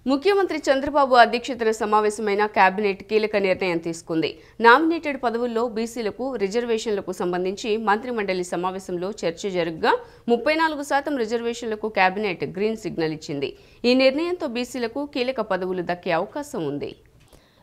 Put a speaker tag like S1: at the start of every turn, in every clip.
S1: ముఖ్యమంత్రి చంద్రబాబు అధ్యక్షతన సమావేశమైన కేబినెట్ కీలక నిర్ణయం తీసుకుంది. నామినేటెడ్ పదవుల్లో బీసీలకు రిజర్వేషన్లకు సంబంధించి మంత్రిమండలి సమావేశంలో చర్చ జరగగా 34% రిజర్వేషన్లకు కేబినెట్ గ్రీన్ సిగ్నల్ ఇచ్చింది. ఈ నిర్ణయంతో బీసీలకు కీలక పదవులు దక్కే అవకాశం ఉంది.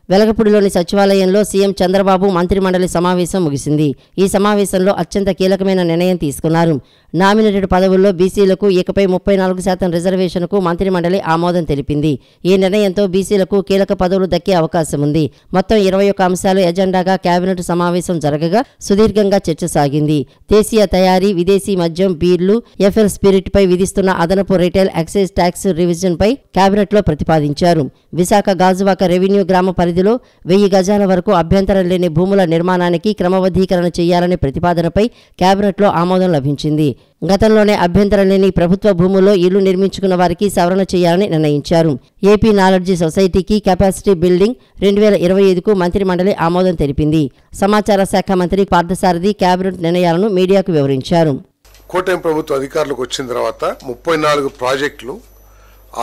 S2: వెలగపూడిలోని సచివాలయంలో సీఎం చంద్రబాబు మంత్రిమండలి సమావేశం ముగిసింది. ఈ సమావేశంలో అత్యంత కీలకమైన నిర్ణయం తీసుకున్నారు. నామినేటెడ్ పదవుల్లో బీసీలకు ఇకపై 34% రిజర్వేషన్కు మంత్రిమండలి ఆమోదం తెలిపింది. ఈ నిర్ణయంతో బీసీలకు కీలక పదవులు దక్కే అవకాశం ఉంది. మొత్తం 21 అంశాలు ఎజెండాగా కేబినెట్ సమావేశం జరగగా సుదీర్ఘంగా చర్చ సాగింది. దేశీయ తయారీ, విదేశీ మద్యం, బీర్లు, ఎఫ్ఎల్ స్పిరిట్ పై విధిస్తున్న అదనపు రిటైల్ ఎక్సైజ్ ట్యాక్స్ రివిజన్ పై కేబినెట్లో ప్రతిపాదించారు. విశాఖ గాజువాక రెవెన్యూ గ్రామ పరిధిలో 1000 గజాల వరకు అభ్యంతరం లేని భూముల నిర్మాణానికి క్రమబద్ధీకరణ చేయాలనే ప్రతిపాదనపై కేబినెట్లో ఆమోదం లభించింది. గతంలోనే అభ్యంతరం లేని ప్రభుత్వ భూముల్లో ఇళ్లు నిర్మించుకున్న వారికి సవరణ చేయాలని నిర్ణయించారు. ఏపీ నాలెడ్జీ సొసైటీకి కెపాసిటీ బిల్డింగ్ 2025కు మంత్రిమండలి ఆమోదం తెలిపింది. సమాచార శాఖ మంత్రి పార్థసారథి కేబినెట్ నిర్ణయాలను మీడియాకు వివరించారు.
S3: కూటమి ప్రభుత్వ అధికారులకు వచ్చిన తర్వాత 34 ప్రాజెక్టులు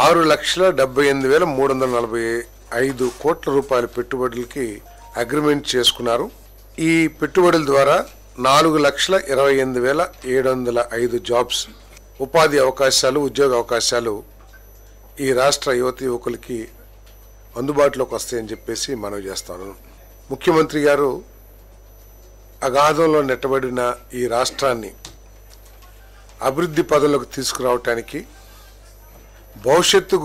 S3: 6,78,345 కోట్ల రూపాయల పెట్టుబడులకి అగ్రిమెంట్ చేసుకున్నారు. ఈ పెట్టుబడుల ద్వారా 4,28,705 జాబ్స్, ఉపాధి అవకాశాలు, ఉద్యోగ అవకాశాలు ఈ రాష్ట్ర యువతి యువకులకి అందుబాటులోకి వస్తాయని చెప్పేసి మనవి చేస్తాను. ముఖ్యమంత్రి గారు అగాధంలో నెట్టబడిన ఈ రాష్ట్రాన్ని అభివృద్ధి పదంలోకి తీసుకురావటానికి, భవిష్యత్తు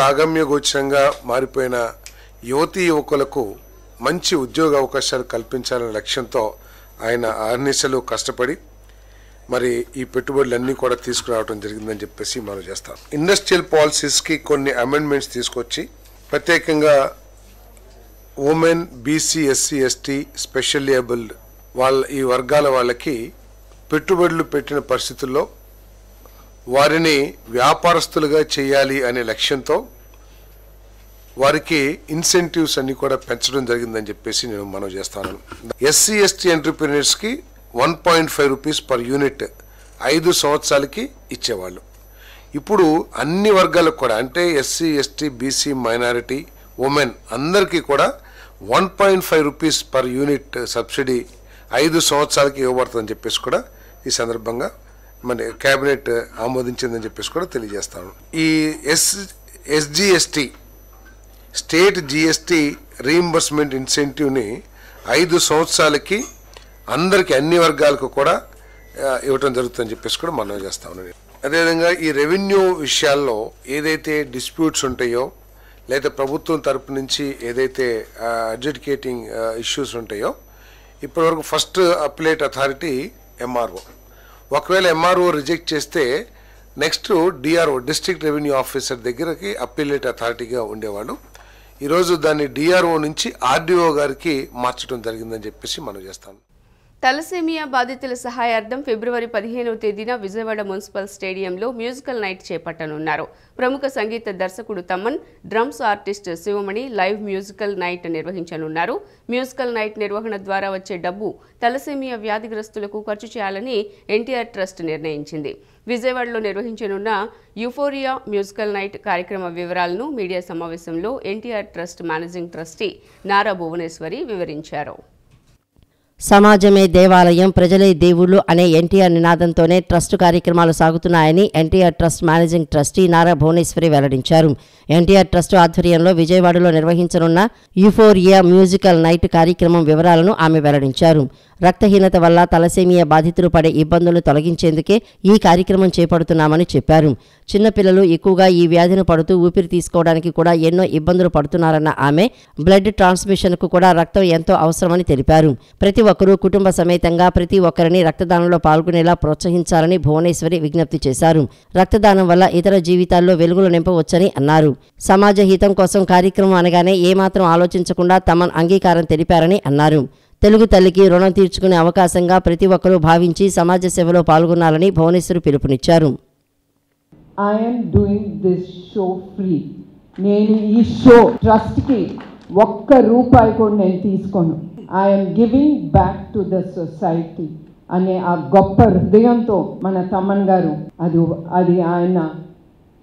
S3: ఆగమ్య గోచరంగా మారిపోయిన యువతీ యువకులకు మంచి ఉద్యోగ అవకాశాలు కల్పించాలనే లక్ష్యంతో ఆయన అహర్నిశలు కష్టపడి మరి ఈ పెట్టుబడులన్నీ కూడా తీసుకురావడం జరిగిందని చెప్పేసి మనం చేస్తాం. ఇండస్ట్రియల్ పాలసీస్కి కొన్ని అమెండ్మెంట్స్ తీసుకొచ్చి ప్రత్యేకంగా women, BC, SC, ST, specially abled ఈ వర్గాల వాళ్ళకి పెట్టుబడులు పెట్టిన పరిస్థితుల్లో వారిని వ్యాపారస్తులుగా చేయాలి అనే లక్ష్యంతో వారికి ఇన్సెంటివ్స్ అన్ని కూడా పెంచడం జరిగిందని చెప్పేసి నేను మనవి చేస్తాను. ఎస్సీ, ఎస్టీ ఎంటర్‌ప్రెన్యూర్స్కి 1.5 రూపీస్ పర్ యూనిట్ 5 సంవత్సరాలకి ఇచ్చేవాళ్ళు. ఇప్పుడు అన్ని వర్గాలకు కూడా, అంటే SC, ST, BC, minority, women అందరికీ కూడా 1.5 రూపీస్ పర్ యూనిట్ సబ్సిడీ 5 సంవత్సరాలకి ఇవ్వబడుతుందని చెప్పేసి కూడా ఈ సందర్భంగా మన కేబినెట్ ఆమోదించిందని చెప్పేసి కూడా తెలియజేస్తాను. ఈ ఎస్జిఎస్టీ స్టేట్ జిఎస్టీ రీయింబర్స్మెంట్ ఇన్సెంటివ్ని 5 సంవత్సరాలకి అందరికీ, అన్ని వర్గాలకు కూడా ఇవ్వటం జరుగుతుందని చెప్పేసి కూడా మనం చేస్తాము. అదేవిధంగా ఈ రెవెన్యూ విషయాల్లో ఏదైతే డిస్ప్యూట్స్ ఉంటాయో, లేదా ప్రభుత్వం తరపు నుంచి ఏదైతే అడ్జుడికేటింగ్ ఇష్యూస్ ఉంటాయో, ఇప్పటివరకు ఫస్ట్ అప్లేట్ అథారిటీ ఎంఆర్ఓ. ఒకవేళ ఎంఆర్ఓ రిజెక్ట్ చేస్తే next DRO, district revenue officer దగ్గరకి అప్పీలేట్ అథారిటీగా ఉండేవాళ్ళు. ఈరోజు దాన్ని డిఆర్ఓ నుంచి ఆర్డీఓ గారికి మార్చడం జరిగిందని చెప్పేసి మనం చేస్తాను.
S1: తలసేమియా బాధితుల సహాయార్థం ఫిబ్రవరి 15వ తేదీన విజయవాడ మున్సిపల్ స్టేడియంలో మ్యూజికల్ నైట్ చేపట్టనున్నారు. ప్రముఖ సంగీత దర్శకుడు Thaman, drums artist Sivamani live musical night నిర్వహించనున్నారు. మ్యూజికల్ నైట్ నిర్వహణ ద్వారా వచ్చే డబ్బు తలసేమియా వ్యాధిగ్రస్తులకు ఖర్చు చేయాలని ఎన్టీఆర్ ట్రస్ట్ నిర్ణయించింది. విజయవాడలో నిర్వహించనున్న యూఫోరియా మ్యూజికల్ నైట్ కార్యక్రమ వివరాలను మీడియా సమావేశంలో NTR trust managing trustee Nara Bhuvaneswari వివరించారు.
S2: సమాజమే దేవాలయం, ప్రజలే దేవుళ్ళు అనే ఎన్టీఆర్ నినాదంతోనే ట్రస్ట్ కార్యక్రమాలు సాగుతున్నాయని NTR trust managing trustee Nara Bhuvaneswari వెల్లడించారు. ఎన్టీఆర్ ట్రస్ట్ ఆధ్వర్యంలో విజయవాడలో నిర్వహించనున్న యూఫోరియా మ్యూజికల్ నైట్ కార్యక్రమం వివరాలను ఆమె వెల్లడించారు. రక్తహీనత వల్ల తలసేమియా బాధితులు పడే ఇబ్బందులను తొలగించేందుకే ఈ కార్యక్రమం చేపడుతున్నామని చెప్పారు. చిన్నపిల్లలు ఎక్కువగా ఈ వ్యాధిని పడుతూ ఊపిరి తీసుకోవడానికి కూడా ఎన్నో ఇబ్బందులు పడుతున్నారన్న ఆమె బ్లడ్ ట్రాన్స్మిషన్కు కూడా రక్తం ఎంతో అవసరమని తెలిపారు. ప్రతి ఒక్కరూ కుటుంబ సమేతంగా ప్రతి ఒక్కరిని రక్తదానంలో పాల్గొనేలా ప్రోత్సహించాలని భువనేశ్వరి విజ్ఞప్తి చేశారు. రక్తదానం వల్ల ఇతర జీవితాల్లో వెలుగులు నింపవచ్చని అన్నారు. సమాజ హితం కోసం కార్యక్రమం అనగానే ఏమాత్రం ఆలోచించకుండా తమన్ అంగీకారం తెలిపారని అన్నారు. తెలుగు తల్లికి రుణం తీర్చుకునే అవకాశంగా ప్రతి ఒక్కరూ భావించి సమాజ సేవలో పాల్గొనాలని భువనేశ్వరి పిలుపునిచ్చారు.
S4: I am doing this show free. నేను ఈ షో ట్రస్ట్కి ఒక్క రూపాయి కూడా నేను తీసుకోను. I am giving back to the society అనే ఆ గొప్ప హృదయంతో మన తమన్ గారు అది ఆయన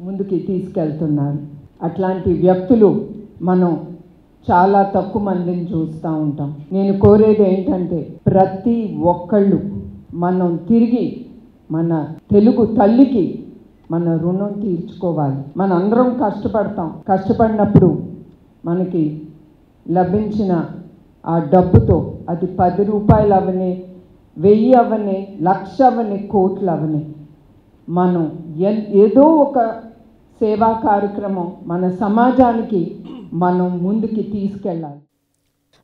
S4: ముందుకి తీసుకెళ్తున్నారు. అట్లాంటి వ్యక్తులు మనం చాలా తక్కువ మందిని చూస్తూ ఉంటాం. నేను కోరేది ఏంటంటే ప్రతి ఒక్కళ్ళు మనం తిరిగి మన తెలుగు తల్లికి మన రుణం తీర్చుకోవాలి. మనందరం కష్టపడతాం. కష్టపడినప్పుడు మనకి లభించిన ఆ డబ్బుతో అది 10 రూపాయలు అవని, 1000 అవని, 1,00,000 అవని, కోట్లు అవని, మనం ఏదో ఒక సేవా కార్యక్రమం మన సమాజానికి మనం ముందుకి తీసుకెళ్ళాలి.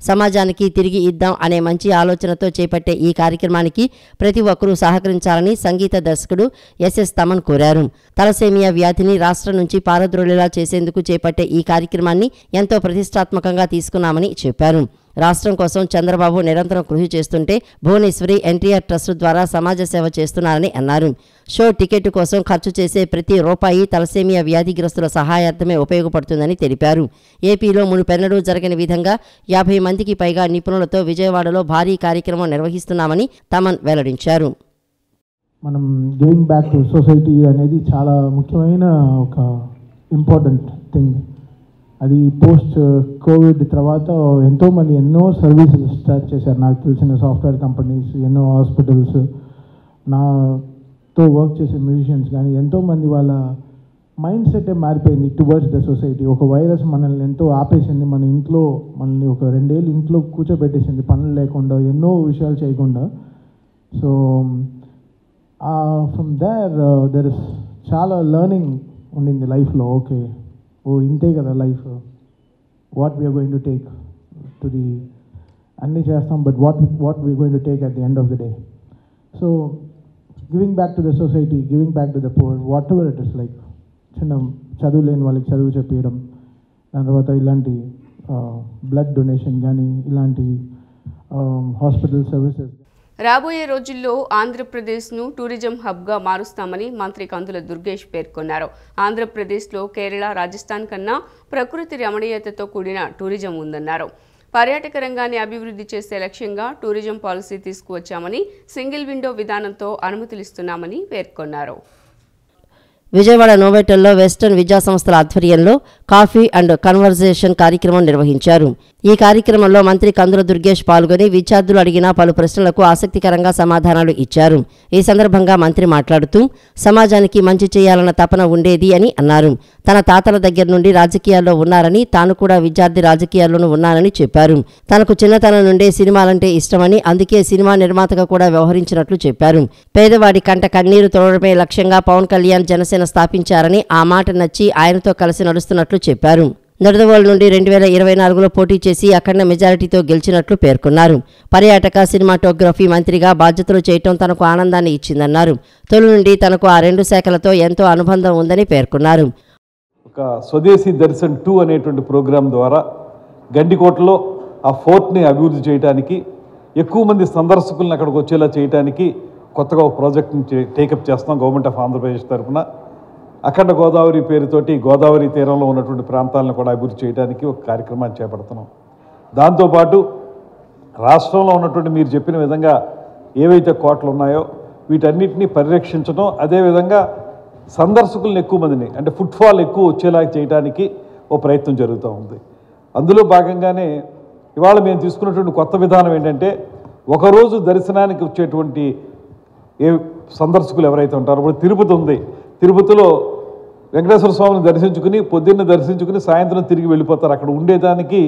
S2: సమాజానికి తిరిగి ఇద్దాం అనే మంచి ఆలోచనతో చేపట్టే ఈ కార్యక్రమానికి ప్రతి ఒక్కరూ సహకరించాలని సంగీత దర్శకుడు ఎస్ఎస్ తమన్ కోరారు. తలసేమియా వ్యాధిని రాష్ట్రం నుంచి పారద్రోలేలా చేసేందుకు చేపట్టే ఈ కార్యక్రమాన్ని ఎంతో ప్రతిష్టాత్మకంగా తీసుకున్నామని చెప్పారు. రాష్ట్రం కోసం చంద్రబాబు నిరంతరం కృషి చేస్తుంటే భువనేశ్వరి ఎన్టీఆర్ ట్రస్ట్ ద్వారా సమాజ సేవ చేస్తున్నారని అన్నారు. షో టికెట్ కోసం ఖర్చు చేసే ప్రతి రూపాయి తలసేమియా వ్యాధిగ్రస్తుల సహాయార్థమే ఉపయోగపడుతుందని తెలిపారు. ఏపీలో మునుపెన్నడూ జరగని విధంగా 50 మందికి పైగా నిపుణులతో విజయవాడలో భారీ కార్యక్రమం నిర్వహిస్తున్నామని తమన్ వెల్లడించారు.
S5: మనం గివింగ్ బ్యాక్ టు సొసైటీ అనేది చాలా ముఖ్యమైన ఒక ఇంపార్టెంట్ థింగ్. అది పోస్ట్ కోవిడ్ తర్వాత ఎంతోమంది ఎన్నో సర్వీసెస్ స్టార్ట్ చేశారు. నాకు తెలిసిన సాఫ్ట్వేర్ కంపెనీస్, ఎన్నో హాస్పిటల్స్, నాతో వర్క్ చేసే మ్యూజిషియన్స్ కానీ ఎంతోమంది వాళ్ళ మైండ్ సెటే మారిపోయింది టువర్డ్స్ ద సొసైటీ. ఒక వైరస్ మనల్ని ఎంతో ఆపేసింది. మన ఇంట్లో మనల్ని ఒక 2 ఏళ్ళు ఇంట్లో కూర్చోబెట్టేసింది, పనులు లేకుండా, ఎన్నో విషయాలు చేయకుండా. సో ఫ్రమ్ దెర్ ఇస్ చాలా లెర్నింగ్ ఉండింది లైఫ్లో. ఓకే, ఇంతే కదా life, what we're going to take to the అన్నీ చేస్తాం, but what we're going to take at the end of the day. So giving back to the society, giving back to the poor, whatever it is, like చిన్న చదువు లేని వాళ్ళకి చదువు చెప్పేయడం, దాని తర్వాత ఇలాంటి బ్లడ్ డొనేషన్ కానీ, ఇలాంటి హాస్పిటల్ సర్వీసెస్.
S1: రాబోయే రోజుల్లో ఆంధ్రప్రదేశ్ను టూరిజం హబ్గా మారుస్తామని మంత్రి కందుల దుర్గేష్ పేర్కొన్నారు. ఆంధ్రప్రదేశ్లో కేరళ, రాజస్థాన్ కన్నా ప్రకృతి రమణీయతతో కూడిన టూరిజం ఉందన్నారు. పర్యాటక రంగాన్ని అభివృద్ధి చేసే లక్ష్యంగా టూరిజం పాలసీ తీసుకువచ్చామని, సింగిల్ విండో విధానంతో అనుమతులిస్తున్నామని పేర్కొన్నారు.
S2: విజయవాడ నోవెటల్లో వెస్టర్న్ విద్యా సంస్థల ఆధ్వర్యంలో కాఫీ అండ్ కన్వర్జేషన్ కార్యక్రమం నిర్వహించారు. ఈ కార్యక్రమంలో మంత్రి కందుల దుర్గేష్ పాల్గొని విద్యార్థులు అడిగిన పలు ప్రశ్నలకు ఆసక్తికరంగా సమాధానాలు ఇచ్చారు. ఈ సందర్భంగా మంత్రి మాట్లాడుతూ సమాజానికి మంచి చేయాలన్న తపన ఉండేది అని అన్నారు. తన తాతల దగ్గర నుండి రాజకీయాల్లో ఉన్నారని, తాను కూడా విద్యార్థి రాజకీయాల్లోనూ ఉన్నానని చెప్పారు. తనకు చిన్నతనం నుండే సినిమాలంటే ఇష్టమని, అందుకే సినిమా నిర్మాతగా కూడా వ్యవహరించినట్లు చెప్పారు. పేదవాడి కంట కన్నీరు తోడడమే లక్ష్యంగా పవన్ కళ్యాణ్ జనసేన స్థాపించారని, ఆ మాట నచ్చి ఆయనతో కలిసి నడుస్తున్నట్లు చెప్పారు. నడదవోలు నుండి 2024లో పోటీ చేసి అఖండ మెజారిటీతో గెలిచినట్లు పేర్కొన్నారు. పర్యాటక, సినిమాటోగ్రఫీ మంత్రిగా బాధ్యతలు చేయటం తనకు ఆనందాన్ని ఇచ్చిందన్నారు. తొలి నుండి తనకు ఆ 2 శాఖలతో ఎంతో అనుబంధం ఉందని పేర్కొన్నారు.
S6: ఒక స్వదేశీ దర్శన్ 2 అనేటువంటి ప్రోగ్రాం ద్వారా గండికోటలో ఆ ఫోర్ట్ని అభివృద్ధి చేయడానికి, ఎక్కువ మంది సందర్శకులను అక్కడికి వచ్చేలా చేయడానికి కొత్తగా ఒక ప్రాజెక్ట్ని టేకప్ చేస్తాం గవర్నమెంట్ ఆఫ్ ఆంధ్రప్రదేశ్ తరఫున. అఖండ గోదావరి పేరుతోటి గోదావరి తీరంలో ఉన్నటువంటి ప్రాంతాలను కూడా అభివృద్ధి చేయడానికి ఒక కార్యక్రమాన్ని చేపడుతున్నాం. దాంతోపాటు రాష్ట్రంలో ఉన్నటువంటి మీరు చెప్పిన విధంగా ఏవైతే కోటలు ఉన్నాయో వీటన్నిటినీ పరిరక్షించడం, అదేవిధంగా సందర్శకులను ఎక్కువ మందిని, అంటే ఫుట్ఫాల్ ఎక్కువ వచ్చేలా చేయడానికి ఓ ప్రయత్నం జరుగుతూ ఉంది. అందులో భాగంగానే ఇవాళ మేము తీసుకున్నటువంటి కొత్త విధానం ఏంటంటే, ఒకరోజు దర్శనానికి వచ్చేటువంటి సందర్శకులు ఎవరైతే ఉంటారో, ఇప్పుడు తిరుపతి ఉంది, తిరుపతిలో వెంకటేశ్వర స్వామిని దర్శించుకుని పొద్దున్న దర్శించుకుని సాయంత్రం తిరిగి వెళ్ళిపోతారు. అక్కడ ఉండేదానికి,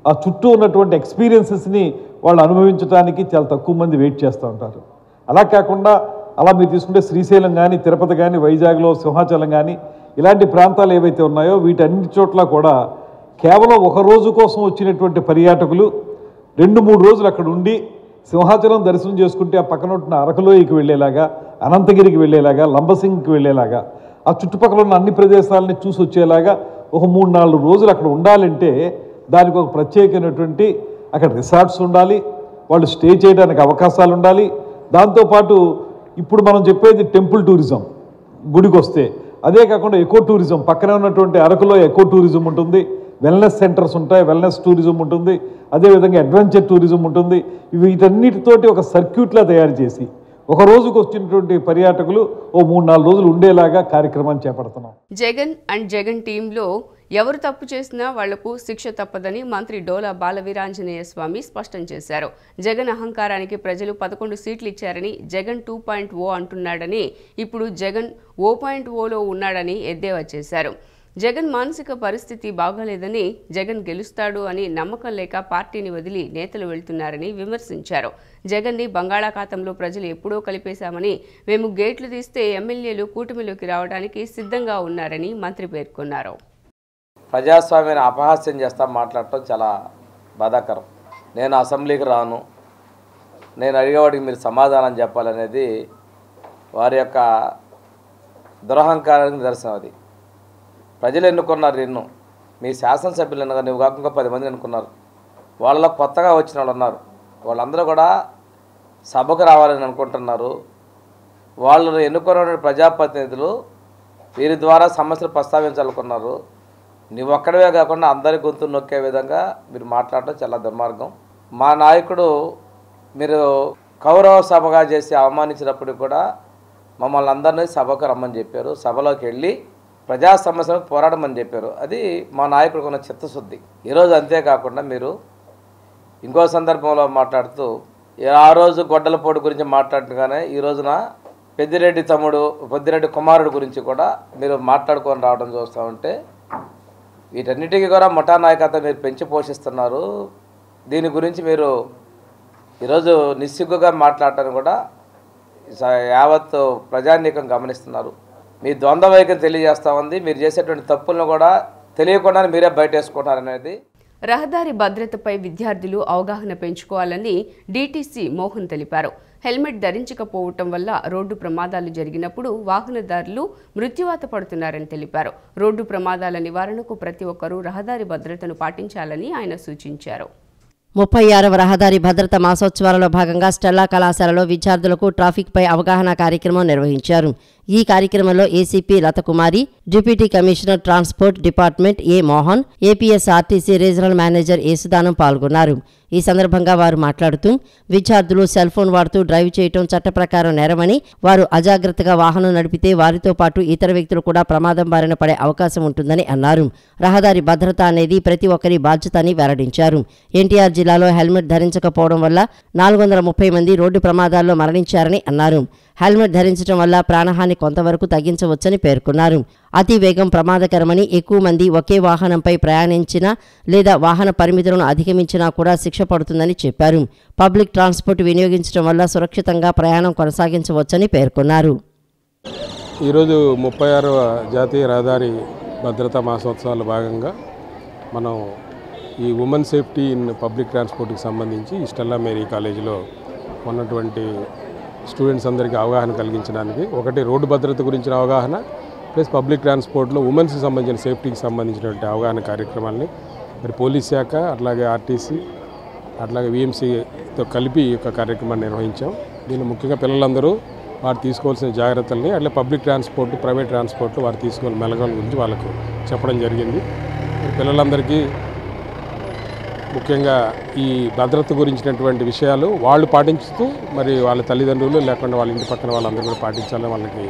S6: ఆ చుట్టూ ఉన్నటువంటి ఎక్స్పీరియన్సెస్ని వాళ్ళు అనుభవించడానికి చాలా తక్కువ మంది వెయిట్ చేస్తూ ఉంటారు. అలా కాకుండా అలా మీరు తీసుకుంటే శ్రీశైలం కానీ, తిరుపతి కానీ, వైజాగ్లో సింహాచలం కానీ, ఇలాంటి ప్రాంతాలు ఏవైతే ఉన్నాయో వీటన్ని చోట్ల కూడా కేవలం ఒక రోజు కోసం వచ్చినటువంటి పర్యాటకులు 2-3 రోజులు అక్కడ ఉండి సింహాచలం దర్శనం చేసుకుంటే ఆ పక్కన ఉన్న అరకులోయకి వెళ్ళేలాగా, అనంతగిరికి వెళ్ళేలాగా, లంబసింగికి వెళ్ళేలాగా, ఆ చుట్టుపక్కల ఉన్న అన్ని ప్రదేశాలని చూసి వచ్చేలాగా ఒక 3-4 రోజులు అక్కడ ఉండాలంటే దానికి ఒక ప్రత్యేకమైనటువంటి అక్కడ రిసార్ట్స్ ఉండాలి, వాళ్ళు స్టే చేయడానికి అవకాశాలు ఉండాలి. దాంతోపాటు ఇప్పుడు మనం చెప్పేది టెంపుల్ టూరిజం, గుడికి వస్తే, అదే కాకుండా ఎకో టూరిజం, పక్కనే ఉన్నటువంటి అరకులో ఎకో టూరిజం ఉంటుంది, వెల్నెస్ సెంటర్స్ ఉంటాయి, వెల్నెస్ టూరిజం ఉంటుంది, అదేవిధంగా అడ్వెంచర్ టూరిజం ఉంటుంది. వీటన్నిటితోటి ఒక సర్క్యూట్లా తయారు చేసి ఒక రోజుకు వచ్చినటువంటి పర్యాటకులు ఓ 3-4 రోజులు ఉండేలాగా కార్యక్రమాన్ని చేపడుతున్నాం.
S1: జగన్ అండ్ జగన్ టీంలో ఎవరు తప్పు చేసినా వాళ్లకు శిక్ష తప్పదని మంత్రి డోలా బాలవీరాంజనేయ స్వామి స్పష్టం చేశారు. జగన్ అహంకారానికి ప్రజలు 11 సీట్లు ఇచ్చారని, జగన్ 2.0 అంటున్నాడని, ఇప్పుడు జగన్ 0.0లో ఉన్నాడని ఎద్దేవా చేశారు. జగన్ మానసిక పరిస్థితి బాగోలేదని, జగన్ గెలుస్తాడు అని నమ్మకం లేక పార్టీని వదిలి నేతలు వెళ్తున్నారని విమర్శించారు. జగన్ని బంగాళాఖాతంలో ప్రజలు ఎప్పుడో కలిపేశామని, మేము గేట్లు తీస్తే ఎమ్మెల్యేలు కూటమిలోకి రావడానికి సిద్ధంగా ఉన్నారని మంత్రి పేర్కొన్నారు.
S7: ప్రజాస్వామ్యాన్ని అపహాస్యం చేస్తా మాట్లాడటం చాలా బాధాకరం. నేను అసెంబ్లీకి రాను, నేను అడిగేవాడికి మీరు సమాధానం చెప్పాలనేది వారి యొక్క దురహంకారానికి నిదర్శనం. అది ప్రజలు ఎన్నుకున్నారు నిన్ను, మీ శాసనసభ్యులు ఎన్నుగా నువ్వు కాకుండా 10 మంది ఎన్నుకున్నారు. వాళ్ళలో కొత్తగా వచ్చిన వాళ్ళు ఉన్నారు, వాళ్ళందరూ కూడా సభకు రావాలని అనుకుంటున్నారు. వాళ్ళు ఎన్నుకున్న ప్రజాప్రతినిధులు వీరి ద్వారా సమస్యలు ప్రస్తావించాలనుకున్నారు. నువ్వు ఒక్కడవే కాకుండా అందరి గొంతు నొక్కే విధంగా మీరు మాట్లాడటం చాలా దుర్మార్గం. మా నాయకుడు మీరు కౌరవ సభగా చేసి అవమానించినప్పుడు కూడా మమ్మల్ని అందరినీ సభకు రమ్మని చెప్పారు, సభలోకి వెళ్ళి ప్రజా సమస్యలకు పోరాడమని చెప్పారు. అది మా నాయకుడికి ఉన్న చిత్తశుద్ధి. ఈరోజు అంతేకాకుండా మీరు ఇంకో సందర్భంలో మాట్లాడుతూ ఆ రోజు గొడ్డలపోటు గురించి మాట్లాడుతూనే ఈ రోజున పెద్దిరెడ్డి కుమారుడు గురించి కూడా మీరు మాట్లాడుకొని రావడం చూస్తూ ఉంటే వీటన్నిటికీ కూడా ముఠా నాయకత్వం మీరు పెంచి పోషిస్తున్నారు. దీని గురించి మీరు ఈరోజు నిస్సిగ్గుగా మాట్లాడటాన్ని కూడా యావత్ ప్రజానీకం గమనిస్తున్నారు. మీ ద్వంద్వ వైఖరి తెలియజేస్తూ ఉంది. మీరు చేసేటువంటి తప్పులను కూడా తెలియకుండా మీరే బయటేసుకుంటారనేది.
S1: రహదారి భద్రతపై విద్యార్థులు అవగాహన పెంచుకోవాలని డీటీసీ మోహన్ తెలిపారు. హెల్మెట్ ధరించకపోవటం వల్ల రోడ్డు ప్రమాదాలు జరిగినప్పుడు వాహనదారులు మృత్యువాత పడుతున్నారని తెలిపారు. రోడ్డు ప్రమాదాల నివారణకు ప్రతి ఒక్కరూ రహదారి భద్రతను పాటించాలని ఆయన సూచించారు.
S2: 36వ రహదారి భద్రత మాసోత్సవాలలో భాగంగా స్టెల్లా కళాశాలలో విద్యార్థులకు ట్రాఫిక్పై అవగాహన కార్యక్రమం నిర్వహించారు. ఈ కార్యక్రమంలో ACP Lathakumari, deputy commissioner transport department A Mohan, APSRTC regional manager Yesudanam పాల్గొన్నారు. ఈ సందర్భంగా వారు మాట్లాడుతూ విద్యార్థులు సెల్ ఫోన్ వాడుతూ డ్రైవ్ చేయటం చట్ట ప్రకారం నేరమని, వారు అజాగ్రత్తగా వాహనం నడిపితే వారితో పాటు ఇతర వ్యక్తులు కూడా ప్రమాదం బారిన పడే అవకాశం ఉంటుందని అన్నారు. రహదారి భద్రత అనేది ప్రతి ఒక్కరి బాధ్యత అని వెల్లడించారు. ఎన్టీఆర్ జిల్లాలో హెల్మెట్ ధరించకపోవడం వల్ల 430 మంది రోడ్డు ప్రమాదాల్లో మరణించారని అన్నారు. హెల్మెట్ ధరించడం వల్ల ప్రాణహాని కొంతవరకు తగ్గించవచ్చని పేర్కొన్నారు. అతి వేగం ప్రమాదకరమని, ఎక్కువ మంది ఒకే వాహనంపై ప్రయాణించినా లేదా వాహన పరిమితులను అధిగమించినా కూడా శిక్ష పడుతుందని చెప్పారు. పబ్లిక్ ట్రాన్స్పోర్ట్ వినియోగించడం వల్ల సురక్షితంగా ప్రయాణం కొనసాగించవచ్చని పేర్కొన్నారు.
S8: ఈరోజు 36వ జాతీయ రహదారి భద్రతా మాసోత్సవాల భాగంగా మనం ఈ ఉమెన్ సేఫ్టీ ఇన్ పబ్లిక్ ట్రాన్స్పోర్ట్కి సంబంధించి స్టెల్లా మేరీ కాలేజీలో ఉన్నటువంటి స్టూడెంట్స్ అందరికీ అవగాహన కలిగించడానికి, ఒకటి రోడ్డు భద్రత గురించిన అవగాహన ప్లస్ పబ్లిక్ ట్రాన్స్పోర్ట్లో ఉమెన్స్కి సంబంధించిన సేఫ్టీకి సంబంధించినటువంటి అవగాహన కార్యక్రమాన్ని మరి పోలీస్ శాఖ, అట్లాగే ఆర్టీసీ, అట్లాగే విఎంసీతో కలిపి ఈ యొక్క కార్యక్రమాన్ని నిర్వహించాం. దీనిలో ముఖ్యంగా పిల్లలందరూ వారు తీసుకోవాల్సిన జాగ్రత్తల్ని, అట్లా పబ్లిక్ ట్రాన్స్పోర్ట్, ప్రైవేట్ ట్రాన్స్పోర్ట్లో వారు తీసుకోవాలి మెలకువల గురించి వాళ్ళకు చెప్పడం జరిగింది. పిల్లలందరికీ ముఖ్యంగా ఈ భద్రత గురించినటువంటి విషయాలు వాళ్ళు పాటించుతూ మరి వాళ్ళ తల్లిదండ్రులు లేకుండా వాళ్ళ ఇంటి పక్కన వాళ్ళందరూ కూడా పాటించాలని వాళ్ళకి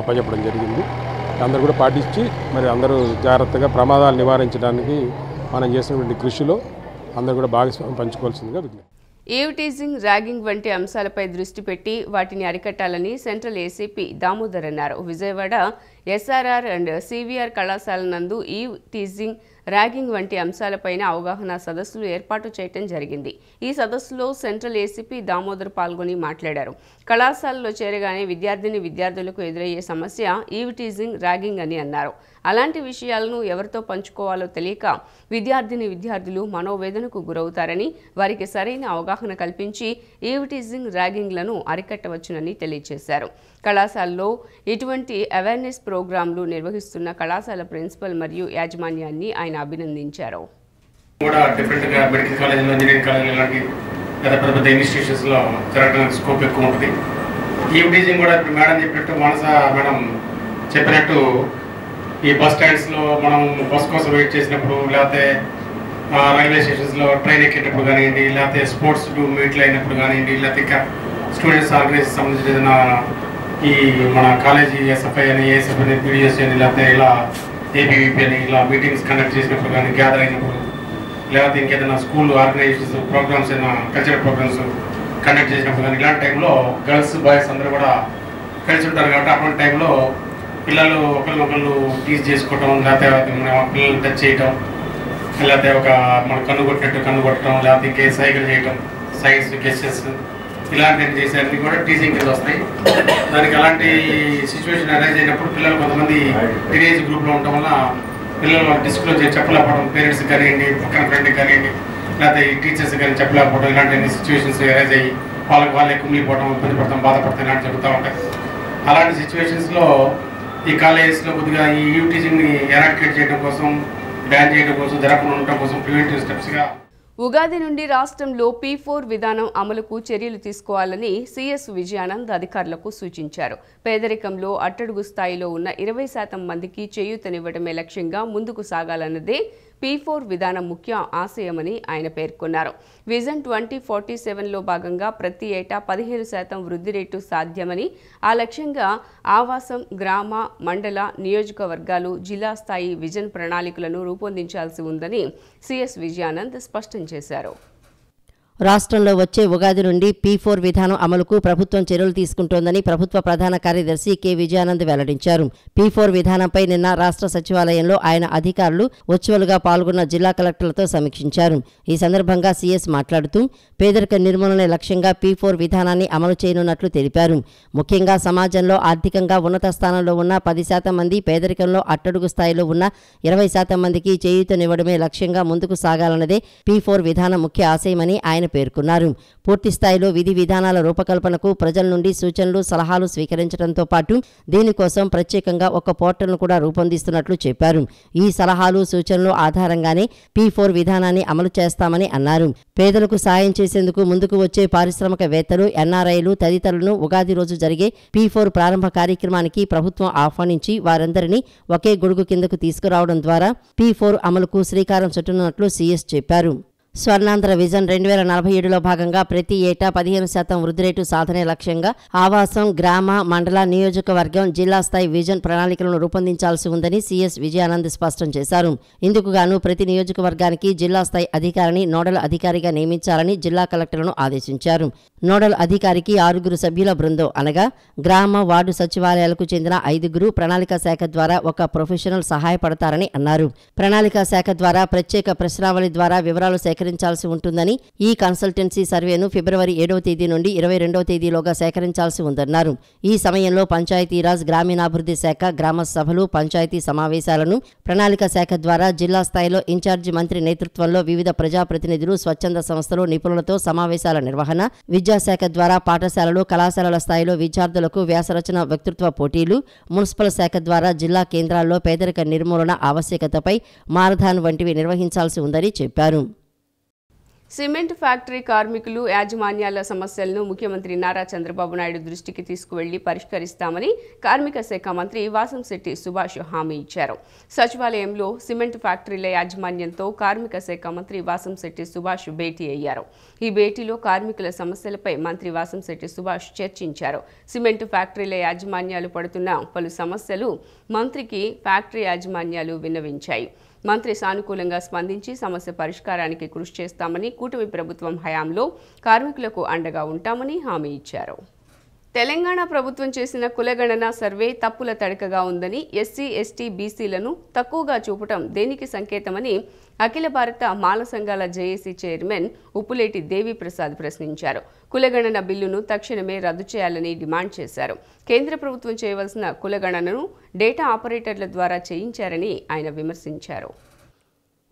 S8: అప్పచెప్పడం జరిగింది. అందరూ కూడా పాటించి మరి అందరూ జాగ్రత్తగా ప్రమాదాలు నివారించడానికి మనం చేసినటువంటి కృషిలో అందరూ కూడా భాగస్వామ్యం పంచుకోవాల్సిందిగా విజ్ఞప్తి.
S1: ఈవ్ టీజింగ్, ర్యాగింగ్ వంటి అంశాలపై దృష్టి పెట్టి వాటిని అరికట్టాలని సెంట్రల్ ఏసీపీ దామోదర్ అన్నారు. విజయవాడ ఎస్ఆర్ఆర్ అండ్ సివిఆర్ కళాశాల నందు ఈవ్ టీజింగ్, ర్యాగింగ్ వంటి అంశాలపైన అవగాహన సదస్సులు ఏర్పాటు చేయడం జరిగింది. ఈ సదస్సులో సెంట్రల్ ఏసీపీ దామోదర్ పాల్గొని మాట్లాడారు. కళాశాలలో చేరగానే విద్యార్థులకు ఎదురయ్యే సమస్య ఈవ్ టీజింగ్, ర్యాగింగ్ అని అన్నారు. అలాంటి విషయాలను ఎవరితో పంచుకోవాలో తెలియక విద్యార్థులు మనోవేదనకు గురవుతారని, వారికి సరైన అవగాహన కల్పించి ఈవ్ టీజింగ్, ర్యాగింగ్లను అరికట్టవచ్చునని తెలియజేశారు. కళాశాలలో ఇటువంటి అవేర్నెస్ ప్రోగ్రాంలు నిర్వహిస్తున్న కళాశాల ప్రిన్సిపల్ మరియు యాజమాన్యాన్ని ఆయన అభినందించారు.
S9: కూడా డిఫరెంట్గా మెడికల్ కాలేజీలో, ఇంజనీరింగ్ కాలేజీలో ఇలాంటి పెద్ద ఇన్స్టిట్యూషన్స్లో జరగడానికి స్కోప్ ఎక్కువ ఉంటుంది. ఈవ్ టీజింగ్ కూడా ఇప్పుడు మేడం చెప్పినట్టు, మానస మేడం చెప్పినట్టు, ఈ బస్ స్టాండ్స్లో మనం బస్ కోసం వెయిట్ చేసినప్పుడు, లేకపోతే రైల్వే స్టేషన్స్లో ట్రైన్ ఎక్కేటప్పుడు కానివ్వండి, లేకపోతే స్పోర్ట్స్ మీట్లు అయినప్పుడు కానివ్వండి, లేకపోతే ఇంకా స్టూడెంట్స్ ఆర్గనైజేషన్ సంబంధించిన ఈ మన కాలేజీ ఎస్ఎఫ్ఐ అని, ఏఎస్ఎఫ్ అని, పీడిఎస్ అని, లేకపోతే ఇలా ఏబీవీపీ అని ఇలా మీటింగ్స్ కండక్ట్ చేసినప్పుడు కానీ గ్యాదర్ అయినప్పుడు, లేకపోతే ఇంకేదైనా స్కూల్ ఆర్గనైజేషన్స్ ప్రోగ్రామ్స్ అయినా కల్చరల్ ప్రోగ్రామ్స్ కండక్ట్ చేసినప్పుడు కానీ ఇలాంటి టైంలో గర్ల్స్ బాయ్స్ అందరూ కూడా కలిసి ఉంటారు. కాబట్టి అటువంటి టైంలో పిల్లలు ఒకరినొకళ్ళు టీజ్ చేసుకోవటం, లేకపోతే పిల్లల్ని టచ్ చేయటం, లేకపోతే ఒక మన కన్ను కొట్టడం, లేకపోతే ఇంకే సైకిల్ చేయటం, సైడ్స్ గెస్టెస్ ఇలాంటివి చేసేవన్నీ కూడా టీజింగ్ కింద వస్తాయి. దానికి అలాంటి సిచ్యువేషన్ అరైజ్ అయినప్పుడు పిల్లలు కొంతమంది టీనేజ్ గ్రూప్లో ఉండటం వల్ల పిల్లలు వాళ్ళు డిస్క్లోజ్ చెప్పలేకపోవడం, పేరెంట్స్ కానివ్వండి, పక్కన ఫ్రెండ్కి కానివ్వండి, లేకపోతే ఈ టీచర్స్ కానీ చెప్పలేకపోవడం, ఇలాంటి సిచ్యువేషన్స్ అరైజ్ అయ్యి వాళ్ళే కుమిలిపోవడం, ఇబ్బంది పడతాం, బాధపడతాం, ఇలాంటి జరుగుతూ ఉంటాయి. అలాంటి సిచ్యువేషన్స్లో ఈ కాలేజెస్లో కొద్దిగా ఈ టీచింగ్ని ఎరాడికేట్ చేయడం కోసం, బ్యాన్ చేయడం కోసం, జరగకుండా ఉండటం కోసం ప్రివెంటివ్ స్టెప్స్గా
S1: ఉగాది నుండి రాష్ట్రంలో P4 విధానం అమలుకు చర్యలు తీసుకోవాలని సిఎస్ విజయానంద్ అధికారులకు సూచించారు. పేదరికంలో అట్టడుగు స్థాయిలో ఉన్న 20% మందికి చేయూతనివ్వడమే లక్ష్యంగా ముందుకు సాగాలన్నదే P4 విధానం ముఖ్య ఆశయమని ఆయన పేర్కొన్నారు. విజన్ 2047లో భాగంగా ప్రతి ఏటా 15% వృద్ధి రేటు సాధ్యమని, ఆ లక్ష్యంగా ఆవాసం, గ్రామ, మండల, నియోజకవర్గాలు, జిల్లా స్థాయి విజన్ ప్రణాళికలను రూపొందించాల్సి ఉందని సిఎస్ విజయానంద్ స్పష్టం చేశారు.
S2: రాష్ట్రంలో వచ్చే ఉగాది నుండి P4 విధానం అమలుకు ప్రభుత్వం చర్యలు తీసుకుంటోందని ప్రభుత్వ ప్రధాన కార్యదర్శి కె విజయానంద్ వెల్లడించారు. P4 విధానంపై నిన్న రాష్ట్ర సచివాలయంలో ఆయన అధికారులు వర్చువల్గా పాల్గొన్న జిల్లా కలెక్టర్లతో సమీక్షించారు. ఈ సందర్భంగా సీఎస్ మాట్లాడుతూ పేదరిక నిర్మూలనే లక్ష్యంగా P4 విధానాన్ని అమలు చేయనున్నట్లు తెలిపారు. ముఖ్యంగా సమాజంలో ఆర్థికంగా ఉన్నత స్థానంలో ఉన్న 10% మంది, పేదరికంలో అట్టడుగు స్థాయిలో ఉన్న 20% మందికి చేయూతనివ్వడమే లక్ష్యంగా ముందుకు సాగాలన్నదే P4 విధానం ముఖ్య ఆశయమని ఆయన పేర్కొన్నారు. పూర్తి స్థాయిలో విధి విధానాల రూపకల్పనకు ప్రజల నుండి సూచనలు, సలహాలు స్వీకరించడంతో పాటు దీనికోసం ప్రత్యేకంగా ఒక పోర్టల్ను కూడా రూపొందిస్తున్నట్లు చెప్పారు. ఈ సలహాలు, సూచనలు ఆధారంగానే P4 విధానాన్ని అమలు చేస్తామని అన్నారు. పేదలకు సాయం చేసేందుకు ముందుకు వచ్చే పారిశ్రామికవేత్తలు, ఎన్ఆర్ఐలు తదితరులను ఉగాది రోజు జరిగే P4 ప్రారంభ కార్యక్రమానికి ప్రభుత్వం ఆహ్వానించి వారందరినీ ఒకే గొడుగు కిందకు తీసుకురావడం ద్వారా P4 అమలుకు శ్రీకారం చుట్టనున్నట్లు సీఎస్ చెప్పారు. స్వర్ణాంధ్ర విజన్ 2047లో భాగంగా ప్రతి ఏటా 15% వృద్ధి రేటు సాధనే లక్ష్యంగా ఆవాసం, గ్రామ, మండల, నియోజకవర్గం, జిల్లా స్థాయి విజన్ ప్రణాళికలను రూపొందించాల్సి ఉందని సీఎస్ విజయానంద్ స్పష్టం చేశారు. ఇందుకు గాను ప్రతి నియోజకవర్గానికి జిల్లా స్థాయి అధికారిని నోడల్ అధికారిగా నియమించాలని జిల్లా కలెక్టర్లను ఆదేశించారు. నోడల్ అధికారికి 6 సభ్యుల బృందం అనగా గ్రామ, వార్డు సచివాలయాలకు చెందిన 5, ప్రణాళిక శాఖ ద్వారా ఒక ప్రొఫెషనల్ సహాయపడతారని అన్నారు. ప్రణాళిక శాఖ ద్వారా ప్రత్యేక ప్రశ్నావళి ద్వారా వివరాలు సేకరించాల్సి ఉంటుందని, ఈ కన్సల్టెన్సీ సర్వేను ఫిబ్రవరి 7వ తేదీ నుండి 22వ తేదీలోగా సేకరించాల్సి ఉందన్నారు. ఈ సమయంలో పంచాయతీరాజ్, గ్రామీణాభివృద్ధి శాఖ, గ్రామ సభలు, పంచాయతీ సమావేశాలను ప్రణాళిక శాఖ ద్వారా జిల్లా స్థాయిలో ఇన్ఛార్జి మంత్రి నేతృత్వంలో వివిధ ప్రజాప్రతినిధులు, స్వచ్ఛంద సంస్థలు, నిపుణులతో సమావేశాల నిర్వహణ, విద్యాశాఖ ద్వారా పాఠశాలలు, కళాశాలల స్థాయిలో విద్యార్థులకు వ్యాసరచన, వక్తృత్వ పోటీలు, మున్సిపల్ శాఖ ద్వారా జిల్లా కేంద్రాల్లో పేదరిక నిర్మూలన ఆవశ్యకతపై మారథాన్ వంటివి నిర్వహించాల్సి ఉందని చెప్పారు.
S1: సిమెంట్ ఫ్యాక్టరీ కార్మికులు, యాజమాన్యాల సమస్యలను ముఖ్యమంత్రి నారా చంద్రబాబు నాయుడు దృష్టికి తీసుకువెళ్లి పరిష్కరిస్తామని కార్మిక శాఖ మంత్రి వాసంశెట్టి సుభాష్ హామీ ఇచ్చారు. సచివాలయంలో సిమెంట్ ఫ్యాక్టరీల యాజమాన్యంతో కార్మిక శాఖ మంత్రి వాసంశెట్టి సుభాష్ భేటీ అయ్యారు. ఈ భేటీలో కార్మికుల సమస్యలపై మంత్రి వాసంశెట్టి సుభాష్ చర్చించారు. సిమెంట్ ఫ్యాక్టరీల యాజమాన్యాలు పడుతున్న పలు సమస్యలు మంత్రికి ఫ్యాక్టరీ యాజమాన్యాలు విన్నవించాయి. మంత్రి సానుకూలంగా స్పందించి సమస్య పరిష్కారానికి కృషి చేస్తామని, కూటమి ప్రభుత్వం హయాంలో కార్మికులకు అండగా ఉంటామని హామీ ఇచ్చారు. తెలంగాణ ప్రభుత్వం చేసిన కులగణన సర్వే తప్పుల తడకగా ఉందని, ఎస్సీ, ఎస్టీ, బీసీలను తక్కువగా చూపటం దేనికి సంకేతమని అఖిల భారత మాల సంఘాల జేఏసీ చైర్మన్ ఉప్పులేటి దేవిప్రసాద్ ప్రశ్నించారు. కులగణన బిల్లును తక్షణమే రద్దు చేయాలని డిమాండ్ చేశారు. కేంద్ర ప్రభుత్వం చేయవలసిన కులగణనను డేటా ఆపరేటర్ల ద్వారా చేయించారని ఆయన విమర్శించారు.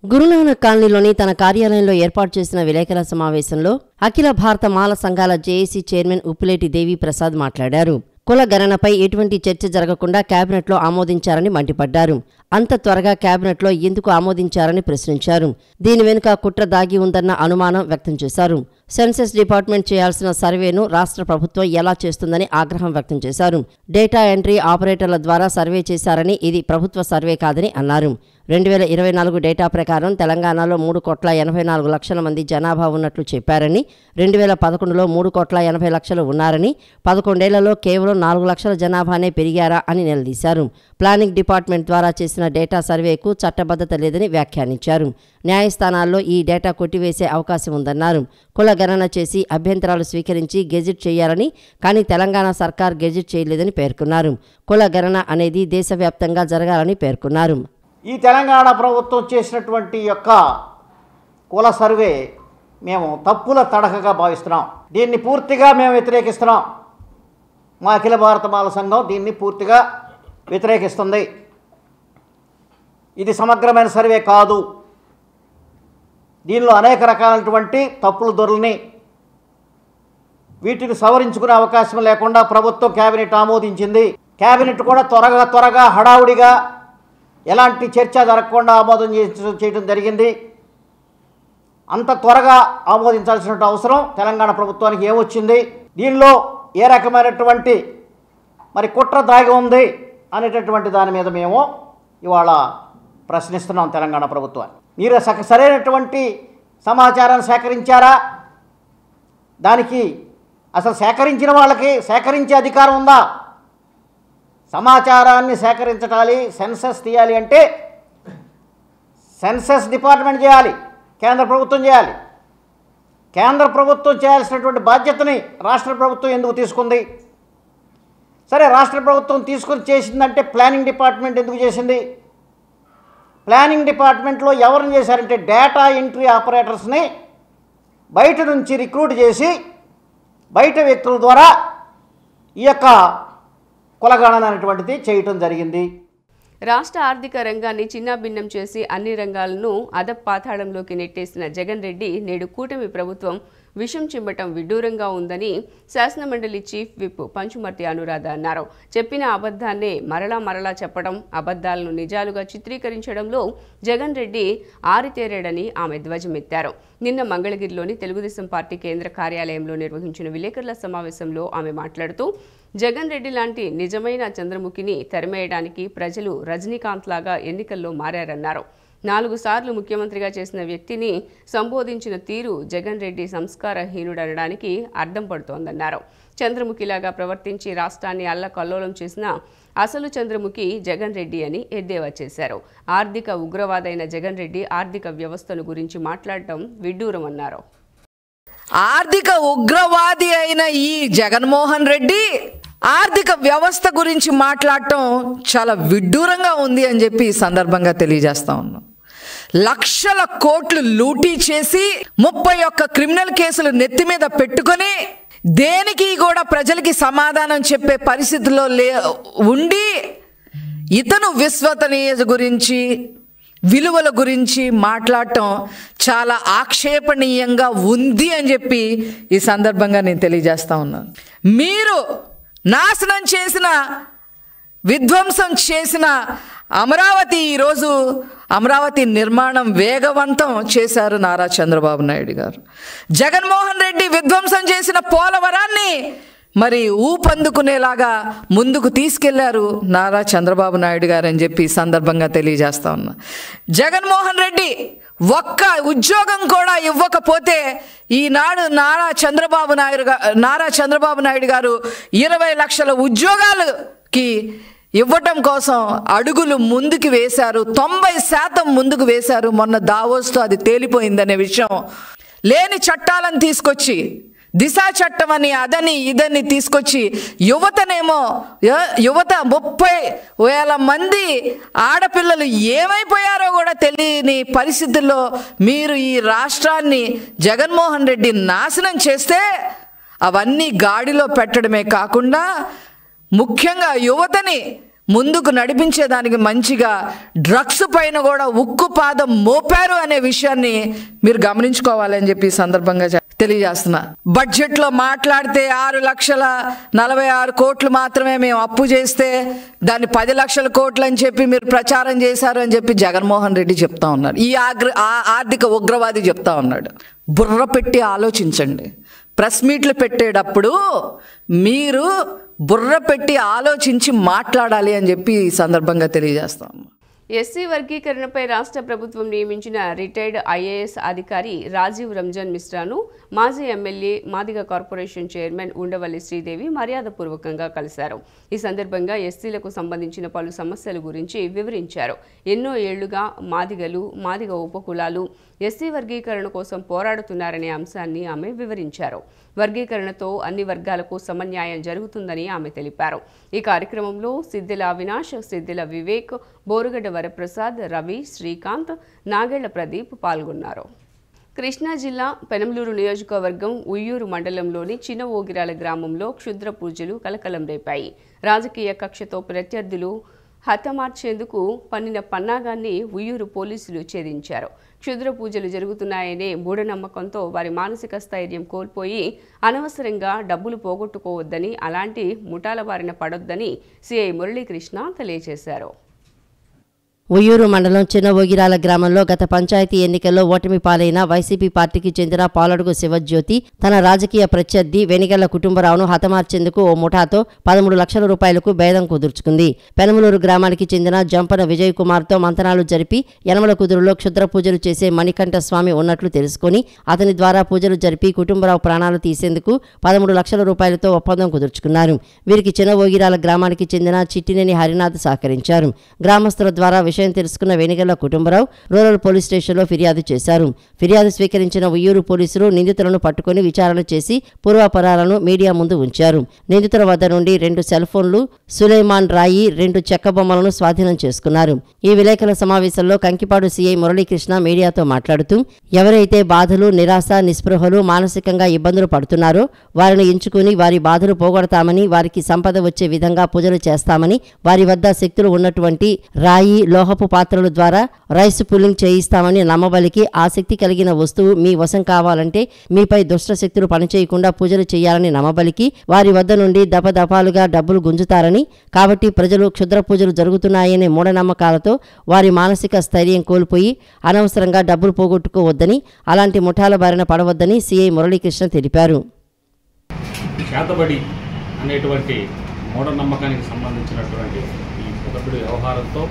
S2: గురునానక్ కాలనీలోని తన కార్యాలయంలో ఏర్పాటు చేసిన విలేకరుల సమావేశంలో అఖిల భారత మాల సంఘాల జేఏసీ చైర్మన్ ఉప్పులేటి దేవిప్రసాద్ మాట్లాడారు. కుల గణనపై ఎటువంటి చర్చ జరగకుండా కేబినెట్లో ఆమోదించారని మండిపడ్డారు. అంత త్వరగా కేబినెట్లో ఎందుకు ఆమోదించారని ప్రశ్నించారు. దీని వెనుక కుట్ర దాగి ఉందన్న అనుమానం వ్యక్తం చేశారు. సెన్సస్ డిపార్ట్మెంట్ చేయాల్సిన సర్వేను రాష్ట్ర ప్రభుత్వం ఎలా చేస్తుందని ఆగ్రహం వ్యక్తం చేశారు. డేటా ఎంట్రీ ఆపరేటర్ల ద్వారా సర్వే చేశారని, ఇది ప్రభుత్వ సర్వే కాదని అన్నారు. 2024 డేటా ప్రకారం తెలంగాణలో 3,84,00,000 మంది జనాభా ఉన్నట్లు చెప్పారని, 2011లో 3,80,00,000 ఉన్నారని, 11 ఏళ్లలో కేవలం 4 లక్షల జనాభానే పెరిగారా అని నిలదీశారు. ప్లానింగ్ డిపార్ట్మెంట్ ద్వారా చేసిన డేటా సర్వేకు చట్టబద్ధత లేదని వ్యాఖ్యానించారు. న్యాయస్థానాల్లో ఈ డేటా కొట్టివేసే అవకాశం ఉందన్నారు. కుల గణన చేసి అభ్యంతరాలు స్వీకరించి గెజిట్ చేయాలని, కానీ తెలంగాణ సర్కార్ గెజిట్ చేయలేదని పేర్కొన్నారు. కుల గణన అనేది దేశవ్యాప్తంగా జరగాలని పేర్కొన్నారు.
S10: ఈ తెలంగాణ ప్రభుత్వం చేసినటువంటి యొక్క కుల సర్వే మేము తప్పుల తడకగా భావిస్తున్నాం. దీన్ని పూర్తిగా మేము వ్యతిరేకిస్తున్నాం. మా అఖిల భారత మాల సంఘం దీన్ని పూర్తిగా వ్యతిరేకిస్తుంది. ఇది సమగ్రమైన సర్వే కాదు. దీనిలో అనేక రకాలైనటువంటి తప్పుల దొరల్ని వీటిని సవరించుకునే అవకాశం లేకుండా ప్రభుత్వం కేబినెట్ ఆమోదించింది. కేబినెట్ కూడా త్వరగా హడావుడిగా ఎలాంటి చర్చ జరగకుండా ఆమోదం చేయడం జరిగింది. అంత త్వరగా ఆమోదించాల్సిన అవసరం తెలంగాణ ప్రభుత్వానికి ఏమొచ్చింది, దీనిలో ఏ రకమైనటువంటి మరి కుట్ర దాగి ఉంది అనేటటువంటి దాని మీద మేము ఇవాళ ప్రశ్నిస్తున్నాం తెలంగాణ ప్రభుత్వాన్ని. మీరు సరైనటువంటి సమాచారాన్ని సేకరించారా? దానికి అసలు సేకరించిన వాళ్ళకి సేకరించే అధికారం ఉందా? సమాచారాన్ని సేకరించాలి, సెన్సస్ తీయాలి అంటే సెన్సస్ డిపార్ట్మెంట్ చేయాలి, కేంద్ర ప్రభుత్వం చేయాలి. కేంద్ర ప్రభుత్వం చేయాల్సినటువంటి బాధ్యతని రాష్ట్ర ప్రభుత్వం ఎందుకు తీసుకుంది? సరే, రాష్ట్ర ప్రభుత్వం తీసుకుని చేసిందంటే ప్లానింగ్ డిపార్ట్మెంట్ ఎందుకు చేసింది? ప్లానింగ్ డిపార్ట్మెంట్లో ఎవరిని చేశారంటే డేటా ఎంట్రీ ఆపరేటర్స్ని బయట నుంచి రిక్రూట్ చేసి బయట వ్యక్తుల ద్వారా ఈ యొక్క కులగణన అనేటువంటిది చేయటం జరిగింది.
S1: రాష్ట్ర ఆర్థిక రంగాన్ని చిన్నాభిన్నం చేసి అన్ని రంగాలను అధపాతాళంలోకి నెట్టేసిన జగన్ రెడ్డి నేడు కూటమి ప్రభుత్వం విషం చిమ్మటం విడ్డూరంగా ఉందని శాసనమండలి చీఫ్ విప్ పంచుమర్తి అనురాధ అన్నారు. చెప్పిన అబద్ధాన్నే మరలా చెప్పడం, అబద్ధాలను నిజాలుగా చిత్రీకరించడంలో జగన్ రెడ్డి ఆరితేరాడని ఆమె ధ్వజమెత్తారు. నిన్న మంగళగిరిలోని తెలుగుదేశం పార్టీ కేంద్ర కార్యాలయంలో నిర్వహించిన విలేకరుల సమావేశంలో ఆమె మాట్లాడుతూ జగన్ రెడ్డి లాంటి నిజమైన చంద్రముఖిని తెరమేయడానికి ప్రజలు రజనీకాంత్ లాగా ఎన్నికల్లో మారారన్నారు. 4 సార్లు ముఖ్యమంత్రిగా చేసిన వ్యక్తిని సంబోధించిన తీరు జగన్ రెడ్డి సంస్కారహీనుడనడానికి అర్థం పడుతోందన్నారు. చంద్రముఖిలాగా ప్రవర్తించి రాష్ట్రాన్ని అల్లకల్లోలం చేసిన అసలు చంద్రముఖి జగన్ రెడ్డి అని ఎద్దేవా చేశారు. ఆర్థిక ఉగ్రవాదైన జగన్ రెడ్డి ఆర్థిక వ్యవస్థను గురించి మాట్లాడటం విడ్డూరమన్నారు.
S11: ఆర్థిక ఉగ్రవాది అయిన ఈ జగన్మోహన్ రెడ్డి ఆర్థిక వ్యవస్థ గురించి మాట్లాడటం చాలా విడ్డూరంగా ఉంది అని చెప్పి ఈ సందర్భంగా తెలియజేస్తా ఉన్నాం. లక్షల కోట్లు లూటీ చేసి 31 క్రిమినల్ కేసులు నెత్తి మీద పెట్టుకొని దేనికి కూడా ప్రజలకి సమాధానం చెప్పే పరిస్థితుల్లో ఉండి ఇతను విశ్వసనీయత గురించి విలువల గురించి మాట్లాడటం చాలా ఆక్షేపణీయంగా ఉంది అని చెప్పి ఈ సందర్భంగా నేను తెలియజేస్తా ఉన్నాను. మీరు నాశనం చేసిన, విధ్వంసం చేసిన అమరావతి, ఈరోజు అమరావతి నిర్మాణం వేగవంతం చేశారు నారా చంద్రబాబు నాయుడు గారు. జగన్మోహన్ రెడ్డి విధ్వంసం చేసిన పోలవరాన్ని మరి ఊపందుకునేలాగా ముందుకు తీసుకెళ్లారు నారా చంద్రబాబు నాయుడు గారు అని చెప్పి ఈ సందర్భంగా తెలియజేస్తా ఉన్నా. జగన్మోహన్ రెడ్డి ఒక్క ఉద్యోగం కూడా ఇవ్వకపోతే ఈనాడు నారా చంద్రబాబు నాయుడు గారు 20 లక్షల ఉద్యోగాలకి ఇవ్వటం కోసం అడుగులు ముందుకు వేశారు. 90% ముందుకు వేశారు. మొన్న దావోస్తో అది తేలిపోయిందనే విషయం. లేని చట్టాలను తీసుకొచ్చి, దిశా చట్టం అని అదని ఇదని తీసుకొచ్చి యువత 30,000 మంది ఆడపిల్లలు ఏమైపోయారో కూడా తెలియని పరిస్థితుల్లో మీరు ఈ రాష్ట్రాన్ని జగన్మోహన్ రెడ్డి నాశనం చేస్తే అవన్నీ గాడిలో పెట్టడమే కాకుండా ముఖ్యంగా యువతని ముందుకు నడిపించేదానికి మంచిగా డ్రగ్స్ పైన కూడా ఉక్కు పాదం మోపారు అనే విషయాన్ని మీరు గమనించుకోవాలని చెప్పి ఈ సందర్భంగా తెలియజేస్తున్నా. బడ్జెట్లో మాట్లాడితే 6,46 కోట్లు మాత్రమే మేము అప్పు చేస్తే దాన్ని 10 లక్షల కోట్లు అని చెప్పి మీరు ప్రచారం చేశారు అని చెప్పి జగన్మోహన్ రెడ్డి చెప్తా ఉన్నారు. ఈ ఆర్థిక ఉగ్రవాది చెప్తా ఉన్నాడు. బుర్ర పెట్టి ఆలోచించండి. ప్రెస్ మీట్లు పెట్టేటప్పుడు మీరు బుర్ర పెట్టి ఆలోచించి మాట్లాడాలి అని చెప్పి ఈ సందర్భంగా తెలియజేస్తాం.
S1: ఎస్సీ వర్గీకరణపై రాష్ట్ర ప్రభుత్వం నియమించిన రిటైర్డ్ ఐఏఎస్ అధికారి రాజీవ్ రంజన్ మిశ్రాను మాజీ MLA Madiga corporation chairman Undavalli Sridevi మర్యాదపూర్వకంగా కలిశారు. ఈ సందర్భంగా ఎస్సీలకు సంబంధించిన పలు సమస్యల గురించి వివరించారు. ఎన్నో ఏళ్లుగా మాదిగ ఉపకులాలు ఎస్సీ వర్గీకరణ కోసం పోరాడుతున్నారనే అంశాన్ని ఆమె వివరించారు. వర్గీకరణతో అన్ని వర్గాలకు సమన్యాయం జరుగుతుందని ఆమె తెలిపారు. ఈ కార్యక్రమంలో సిద్దిల అవినాష్, సిద్దిల వివేక్, బోరుగడ్డ వరప్రసాద్, రవి, శ్రీకాంత్, నాగేళ్ల ప్రదీప్ పాల్గొన్నారు. కృష్ణా జిల్లా పెనంలూరు నియోజకవర్గం ఉయ్యూరు మండలంలోని చిన్న ఓగిరాల గ్రామంలో క్షుద్ర పూజలు కలకలం రేపాయి. రాజకీయ కక్షతో ప్రత్యర్థులు హతమార్చేందుకు పన్నిన పన్నాగాన్ని ఉయ్యూరు పోలీసులు ఛేదించారు. క్షుద్ర పూజలు జరుగుతున్నాయనే మూఢనమ్మకంతో వారి మానసిక స్థైర్యం కోల్పోయి అనవసరంగా డబ్బులు పోగొట్టుకోవద్దని, అలాంటి ముఠాల బారిన పడొద్దని సిఐ మురళీకృష్ణ తెలియజేశారు.
S2: ఉయ్యూరు మండలం చిన్న ఓగిరాల గ్రామంలో గత పంచాయతీ ఎన్నికల్లో ఓటమి పాలైన వైసీపీ పార్టీకి చెందిన పాలడుగు శివజ్యోతి తన రాజకీయ ప్రత్యర్థి వెనిగళ్ల కుటుంబరావును హతమార్చేందుకు ఓ ముఠాతో 13 లక్షల రూపాయలకు భేదం కుదుర్చుకుంది. పెనమలూరు గ్రామానికి చెందిన జంపన విజయ్ కుమార్తో మంతనాలు జరిపి యనమల కుదురులో క్షుద్ర పూజలు చేసే మణికంఠ స్వామి ఉన్నట్లు తెలుసుకుని అతని ద్వారా పూజలు జరిపి కుటుంబరావు ప్రాణాలు తీసేందుకు 13 లక్షల రూపాయలతో ఒప్పందం కుదుర్చుకున్నారు. వీరికి చిన్న ఓగిరాల గ్రామానికి చెందిన చిట్టినేని హరినాథ్ సహకరించారు. గ్రామస్తుల ద్వారా విషయం తెలుసుకున్న వెనిగళ్ల కుటుంబరావు రూరల్ పోలీస్ స్టేషన్లో ఫిర్యాదు చేశారు. ఫిర్యాదు స్వీకరించిన ఉయ్యూరు పోలీసులు నిందితులను పట్టుకుని విచారణ చేసి పూర్వాపరాలను మీడియా ముందు ఉంచారు. నిందితుల వద్ద నుండి 2 సెల్ ఫోన్లు, సులేమాన్ రాయి, 2 చెక్క బొమ్మలను స్వాధీనం చేసుకున్నారు. ఈ విలేకరుల సమావేశంలో కంకిపాడు సీఐ మురళీకృష్ణ మీడియాతో మాట్లాడుతూ ఎవరైతే బాధలు, నిరాశ, నిస్పృహలు, మానసికంగా ఇబ్బందులు పడుతున్నారో వారిని ఎంచుకుని వారి బాధలు పోగొడతామని, వారికి సంపద వచ్చే విధంగా పూజలు చేస్తామని, వారి వద్ద శక్తులు ఉన్నటువంటి రాయి, లోహపు పాత్రల ద్వారా రైస్ పుల్లింగ్ చేయిస్తామని నమ్మబలికి ఆసక్తి కలిగిన వస్తువు మీ వశం కావాలంటే మీపై దుష్ట శక్తులు పనిచేయకుండా పూజలు చేయాలని నమ్మబలికి వారి వద్ద నుండి దపదపాలుగా డబ్బులు గుంజుతారని, కాబట్టి ప్రజలు క్షుద్ర పూజలు జరుగుతున్నాయనే మూఢనమ్మకాలతో వారి మానసిక స్థైర్యం కోల్పోయి అనవసరంగా డబ్బులు పోగొట్టుకోవద్దని, అలాంటి ముఠాల బారిన పడవద్దని సిఐ మురళీకృష్ణ తెలిపారు.
S12: చేతబడి అనేటువంటి మూఢనమ్మకానికి సంబంధించినటువంటి ఈ పొదబడి వ్యవహారంతో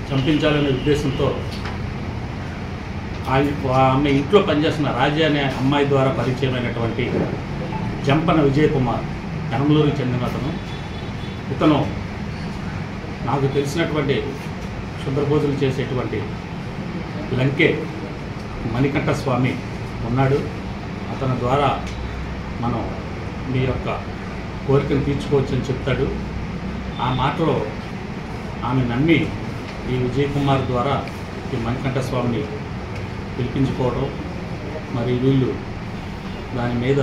S12: చంపించాలనే ఉద్దేశంతో ఆమె ఇంట్లో పనిచేస్తున్న రాజా అనే అమ్మాయి ద్వారా పరిచయమైనటువంటి జంపన విజయ్ కుమార్ పెనంలూరుకి చెందిన ఇతను నాకు తెలిసినటువంటి క్షుద్ర పూజలు చేసేటువంటి లంకే మణికంఠ స్వామి ఉన్నాడు. అతని ద్వారా మనం మీ యొక్క కోరికను తీర్చుకోవచ్చని చెప్తాడు. ఆ మాటలో ఆమె నమ్మి ఈ విజయ్ కుమార్ ద్వారా ఈ మణికంఠ స్వామిని పిలిపించుకోవడం, మరి వీళ్ళు దాని మీద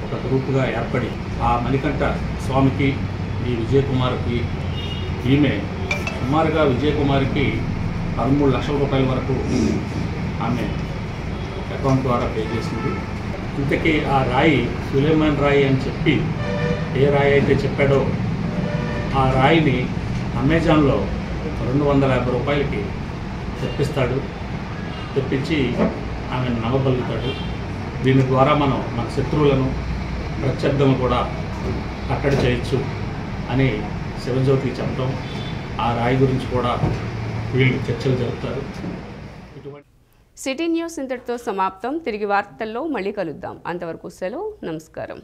S12: ఒక గ్రూపుగా ఏర్పడి ఆ మణికంఠ స్వామికి ఈ విజయ్ కుమార్కి ఈమె సుమారుగా విజయ్ కుమార్కి 13 లక్షల రూపాయల వరకు ఆమె అకౌంట్ ద్వారా పే చేసింది. ఇంతకీ ఆ రాయి సులేమాన్ రాయి అని చెప్పి ఏ రాయి అయితే చెప్పాడో ఆ రాయిని అమెజాన్లో 250 రూపాయలకి తెప్పిస్తాడు. తెప్పించి ఆమెను నమ్మగలుగుతాడు. దీని ద్వారా మన శత్రువులను, ప్రత్యర్థులను కూడా కట్టడి చేయొచ్చు అని శివజ్యోతికి చెప్పడం, ఆ రాయి గురించి కూడా వీళ్ళు చర్చలు జరుపుతారు.
S1: సిటీ న్యూస్ ఇంతటితో సమాప్తం. తిరిగి వార్తల్లో మళ్ళీ కలుద్దాం. అంతవరకు సెలవు. నమస్కారం.